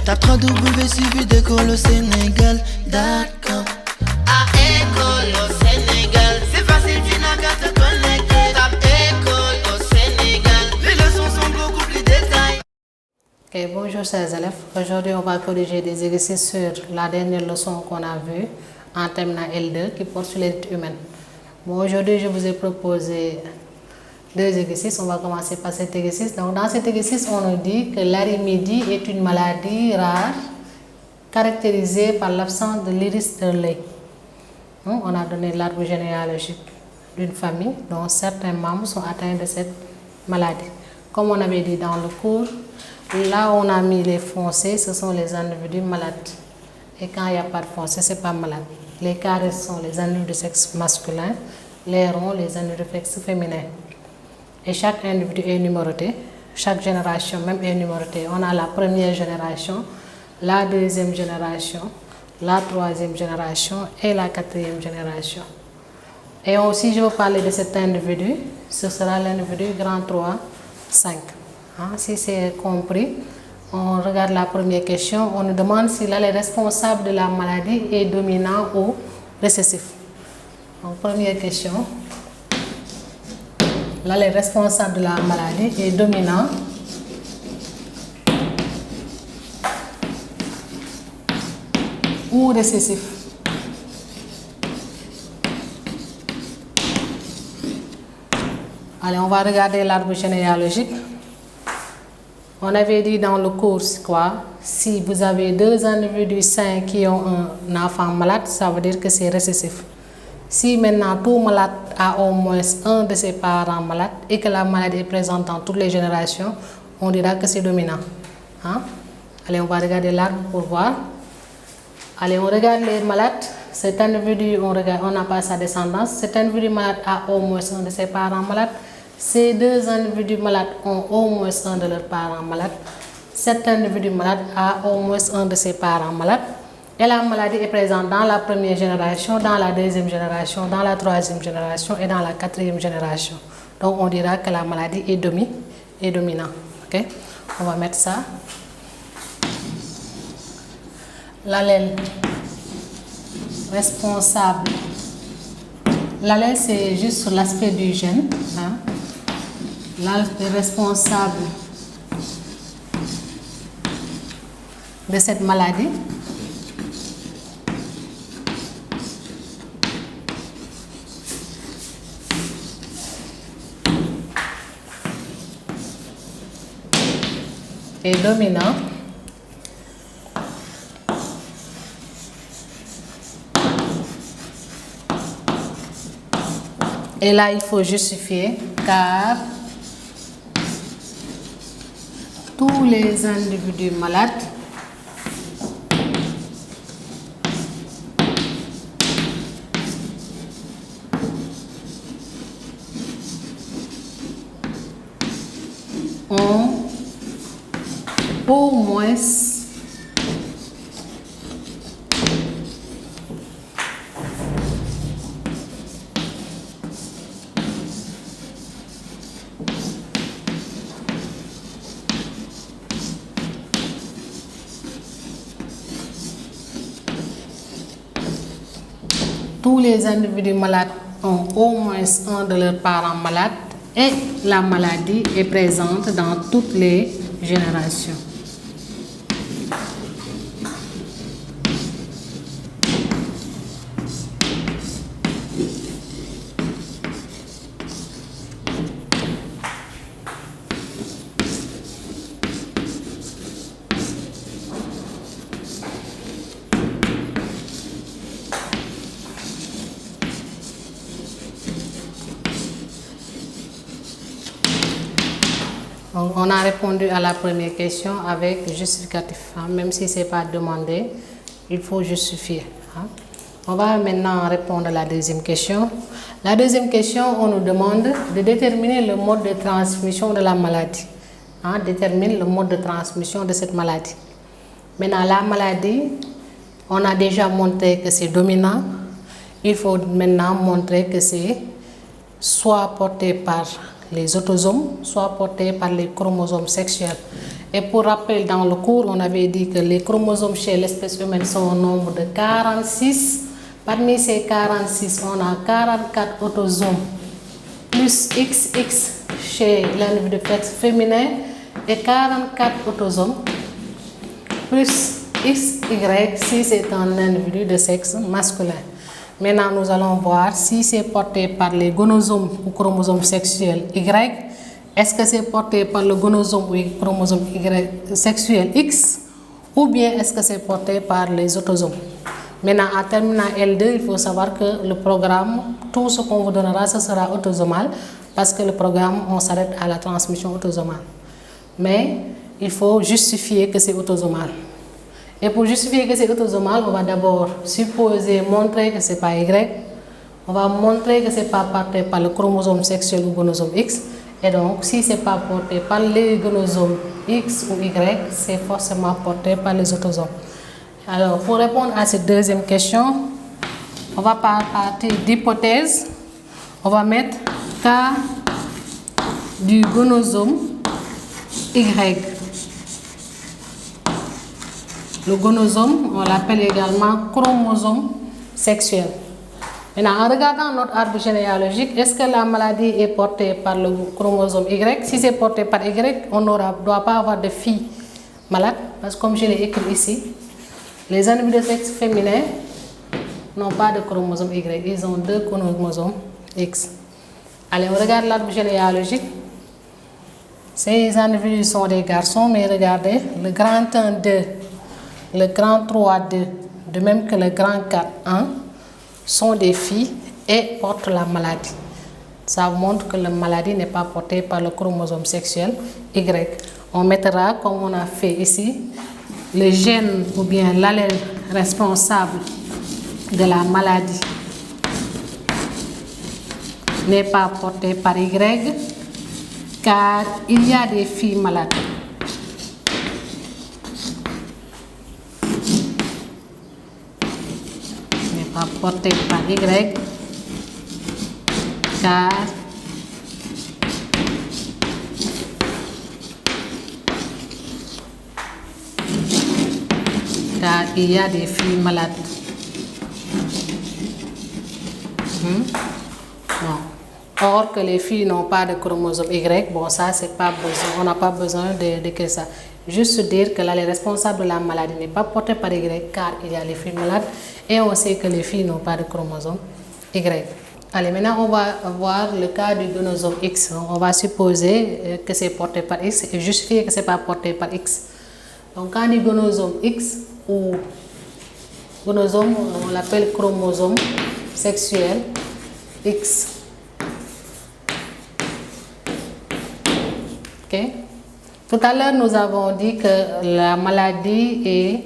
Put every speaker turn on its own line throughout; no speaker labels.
Tape www.suividecolosénégal.com. À École au Sénégal, c'est facile, tu n'as qu'à te connecter. Tape École au Sénégal, les leçons sont beaucoup plus détaillées.
Okay, bonjour chers élèves, aujourd'hui on va corriger des exercices sur la dernière leçon qu'on a vue en terminale L2 qui porte sur l'étude humaine. Bon, aujourd'hui je vous ai proposé deux exercices, on va commencer par cet exercice. Donc dans cet exercice on nous dit que l'arymédie est une maladie rare caractérisée par l'absence de l'iris de l'œil. On a donné l'arbre généalogique d'une famille dont certains membres sont atteints de cette maladie. Comme on avait dit dans le cours, là où on a mis les foncés, ce sont les individus malades. Et quand il n'y a pas de foncé, ce n'est pas malade. Les carrés sont les individus de sexe masculin, les ronds, les individus de sexe féminin. Et chaque individu est numéroté, chaque génération même est numérotée. On a la première génération, la deuxième génération, la troisième génération et la quatrième génération. Et aussi, je veux parler de cet individu, ce sera l'individu grand 3, 5. Si c'est compris, on regarde la première question, on nous demande si l'allèle responsable de la maladie est dominant ou récessif. Donc, première question, l'allèle responsable de la maladie est dominant ou récessif. Allez, on va regarder l'arbre généalogique. On avait dit dans le cours quoi? Si vous avez deux individus sains qui ont un enfant malade, ça veut dire que c'est récessif. Si maintenant tout malade a au moins un de ses parents malades et que la maladie est présente dans toutes les générations, on dira que c'est dominant. Allez, on va regarder l'arbre pour voir. Allez, on regarde les malades. Cet individu, on n'a pas sa descendance. Cet individu malade a au moins un de ses parents malades. Ces deux individus malades ont au moins un de leurs parents malades. Cet individu malade a au moins un de ses parents malades. Et la maladie est présente dans la première génération, dans la deuxième génération, dans la troisième génération et dans la quatrième génération. Donc on dira que la maladie est dominante. Okay? On va mettre ça. L'allèle responsable. L'allèle c'est juste sur l'aspect du gène. L'allèle responsable de cette maladie. Est dominant. Et là, il faut justifier car tous les individus malades ont au moins tous les individus malades ont au moins un de leurs parents malades et la maladie est présente dans toutes les générations. Donc, on a répondu à la première question avec justificatif. Même si ce n'est pas demandé, il faut justifier. On va maintenant répondre à la deuxième question. La deuxième question, on nous demande de déterminer le mode de transmission de la maladie. Détermine le mode de transmission de cette maladie. Maintenant, la maladie, on a déjà montré que c'est dominant. Il faut maintenant montrer que c'est soit porté par les autosomes, soit portés par les chromosomes sexuels. Et pour rappel, dans le cours, on avait dit que les chromosomes chez l'espèce humaine sont au nombre de 46. Parmi ces 46, on a 44 autosomes plus XX chez l'individu de sexe féminin et 44 autosomes plus XY si c'est un individu de sexe masculin. Maintenant, nous allons voir si c'est porté par les gonosomes ou chromosomes sexuels Y. Est-ce que c'est porté par le gonosome ou chromosome Y sexuel X ou bien est-ce que c'est porté par les autosomes? Maintenant, en terminant L2, il faut savoir que le programme, tout ce qu'on vous donnera, ce sera autosomal parce que le programme, on s'arrête à la transmission autosomale. Mais il faut justifier que c'est autosomal. Et pour justifier que c'est autosomal, on va d'abord supposer, montrer que ce n'est pas Y. On va montrer que ce n'est pas porté par le chromosome sexuel ou gonosome X. Et donc, si ce n'est pas porté par les gonosomes X ou Y, c'est forcément porté par les autosomes. Alors, pour répondre à cette deuxième question, on va partir d'hypothèse. On va mettre cas du gonosome Y. Le gonosome, on l'appelle également chromosome sexuel. Maintenant, en regardant notre arbre généalogique, est-ce que la maladie est portée par le chromosome Y? Si c'est porté par Y, on ne doit pas avoir de filles malades, parce que comme je l'ai écrit ici, les individus de sexe féminin n'ont pas de chromosome Y, ils ont 2 chromosomes X. Allez, on regarde l'arbre généalogique. Ces individus sont des garçons, mais regardez, le grand 1, 2, le grand 3, 2, de même que le grand 4, 1, sont des filles et portent la maladie. Ça montre que la maladie n'est pas portée par le chromosome sexuel Y. On mettra, comme on a fait ici, le gène ou bien l'allèle responsable de la maladie n'est pas porté par Y, car il y a des filles malades. N'est pas porté par Y, car il y a des filles malades. Bon. Or que les filles n'ont pas de chromosome Y, bon ça c'est pas besoin, on n'a pas besoin de que ça. Juste dire que là les responsables de la maladie n'est pas porté par Y car il y a les filles malades et on sait que les filles n'ont pas de chromosome Y. Allez, maintenant on va voir le cas du gonosome X. On va supposer que c'est porté par X et justifier que c'est pas porté par X. Donc quand on dit gonosome X ou gonosome, on l'appelle chromosome sexuel X. Ok. Tout à l'heure, nous avons dit que la maladie est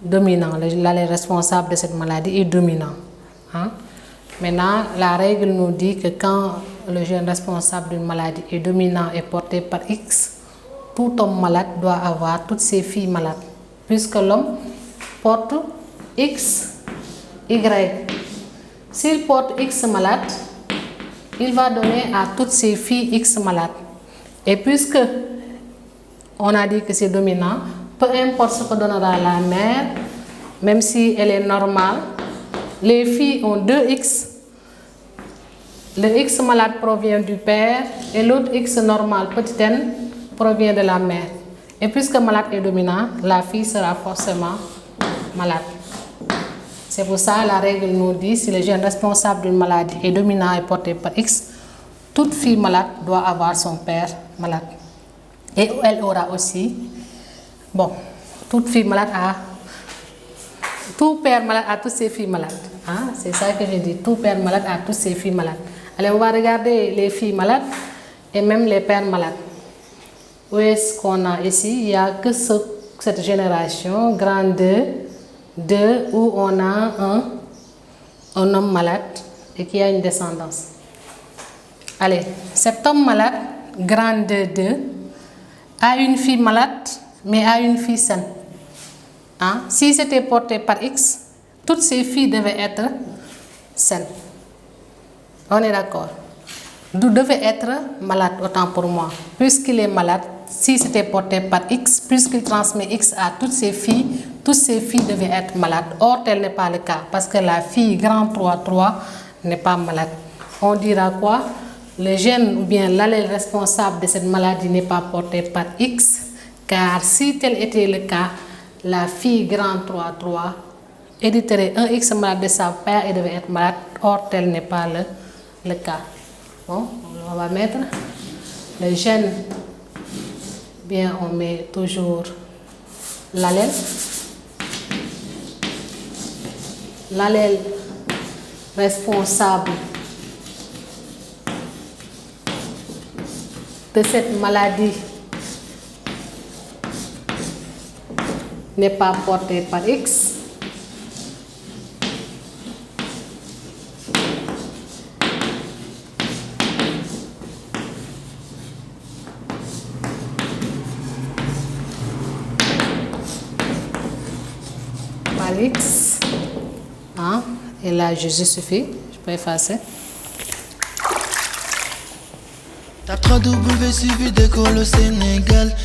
dominante. L'allèle responsable de cette maladie est dominant. Hein? Maintenant, la règle nous dit que quand le gène responsable d'une maladie est dominant et porté par X, tout homme malade doit avoir toutes ses filles malades. Puisque l'homme porte X, Y. S'il porte X malade, il va donner à toutes ses filles X malades. Et puisque on a dit que c'est dominant, peu importe ce que donnera la mère, même si elle est normale, les filles ont 2 X. Le X malade provient du père et l'autre X normal, petit n, provient de la mère. Et puisque malade est dominant, la fille sera forcément malade. C'est pour ça la règle nous dit si le gène responsable d'une maladie est dominant et porté par X, toute fille malade doit avoir son père malade. Et elle aura aussi, bon, toute fille malade a, tout père malade a toutes ses filles malades. Hein? C'est ça que je dis, tout père malade a toutes ses filles malades. Allez, on va regarder les filles malades et même les pères malades. Où est-ce qu'on a ici? Il n'y a que cette génération, grand 2, où on a un homme malade et qui a une descendance. Allez, cet homme malade, grand 2, a une fille malade, mais a une fille saine. Hein? Si c'était porté par X, toutes ces filles devaient être saines. On est d'accord. devait être malade, autant pour moi. Puisqu'il est malade, si c'était porté par X, puisqu'il transmet X à toutes ses filles devaient être malades. Or, tel n'est pas le cas, parce que la fille grand 3 n'est pas malade. On dira quoi? Le gène ou bien l'allèle responsable de cette maladie n'est pas porté par X, car si tel était le cas, la fille grand 3 hériterait un X malade de sa père et devait être malade. Or, tel n'est pas le cas. Bon, on va mettre le gène, bien on met toujours l'allèle. L'allèle responsable de cette maladie n'est pas porté par X. X. Hein? Et là, je suffit. Je peux effacer.
Tape 3W suivi d'école au Sénégal.